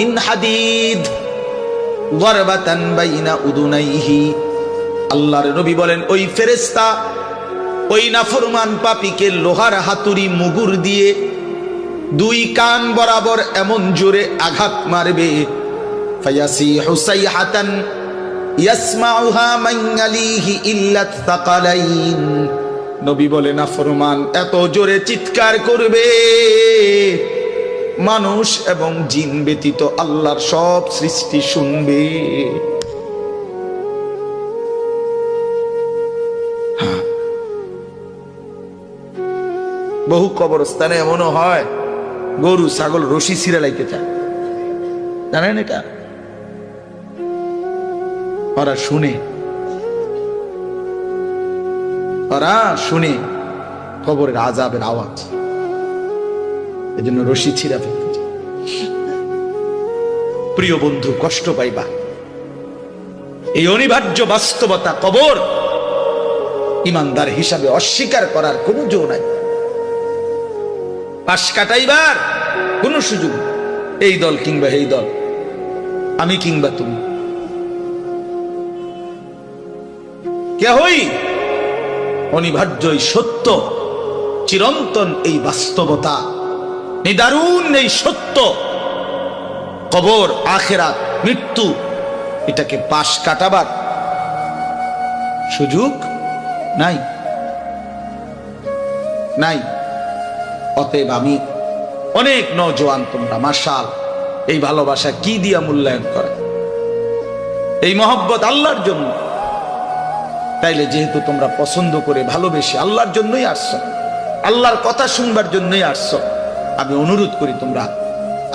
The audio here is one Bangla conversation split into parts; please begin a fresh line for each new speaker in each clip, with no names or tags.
মিন হাদিদ গরবাতান বাইনা উদুনাইহি। আল্লাহর নবী বলেন ওই ফেরেশতা ওই নাফরমান পাপীকে লোহার হাতুড়ি মুগুর দিয়ে দুই কান বরাবর এমন জোরে আঘাত মারবে, ফায়াসিহু সাইহাতান ইয়াসমাউহা মান ইয়ালিহি ইল্লা তাকালাইন। নবী বলে নাফরমান এত জোরে চিৎকার করবে, মানুষ এবং জিন ব্যতীত আল্লাহর সব সৃষ্টি শুনবে। বহু কবরস্থানে এমনও হয় গরু ছাগল রশি ছিঁড়ে লাইতে চায়, জানেন এটা? ওরা শুনে কবরের আযাবের আওয়াজ, এজন্য রশি ছিঁড়া ফেলতে চায়। প্রিয় বন্ধু, কষ্ট পাইবা, এই অনিবার্য বাস্তবতা কবর ইমানদার হিসাবে অস্বীকার করার কোনো জো নাই। পাশ কাটাইবার কোন সুযোগ, এই দল কিংবা এই দল, আমি কিংবা তুমি, কেহই অনিবার্য এই সত্য, চিরন্তন এই বাস্তবতা, নিদারুণ এই সত্য, কবর, আখিরাত, মৃত্যু, এটাকে পাশ কাটাবার সুযোগ নাই। অতএব আমি অনেক নওজোয়ান, তোমরা মাশাআল্লাহ এই ভালোবাসা কি দিয়া মূল্যায়ন করে, এই মহব্বত আল্লাহর জন্য। তাইলে যেহেতু তোমরা পছন্দ করে ভালোবেসে আল্লাহর জন্যই আসছো, আল্লাহর কথা শুনবার জন্যই আসছো, আমি অনুরোধ করি তোমরা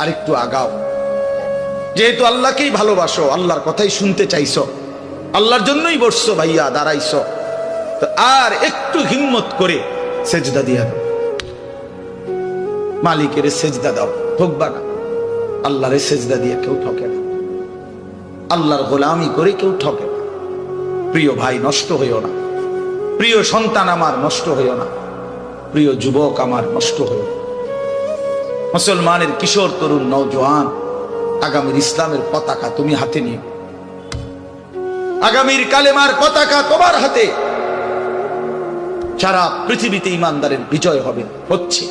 আরেকটু আগাও। যেহেতু আল্লাহকেই ভালোবাসো, আল্লাহর কথাই শুনতে চাইছো, আল্লাহর জন্যই বসছো ভাইয়া, দাঁড়াইছো, তো আর একটু হিম্মত করে সেজদা দিয়া দাও, মালিকের সেজদা দাও, ঠকবা না। আল্লাহরে সেজদা দিয়ে কেউ ঠকে না, আল্লাহর গোলামি করে কেউ ঠকে না। প্রিয় ভাই, নষ্ট হইও না, প্রিয় সন্তান আমার নষ্ট হইও না, প্রিয় যুবক আমার নষ্ট হইও না। মুসলমানের কিশোর তরুণ নওজোয়ান, আগামীর ইসলামের পতাকা তুমি হাতে নিও, আগামীর কালেমার পতাকা তোমার হাতে। সারা পৃথিবীতে ইমানদারের বিজয় হচ্ছে,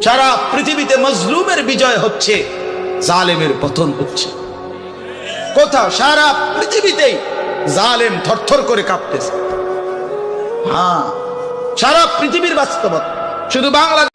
সারা পৃথিবীতে মজলুমের বিজয় হচ্ছে, জালেমের পতন হচ্ছে। কোথাও সারা পৃথিবীতেই জালেম থরথর করে কাঁপতেছে। সারা পৃথিবীর বাস্তবতা, শুধু বাংলাদেশ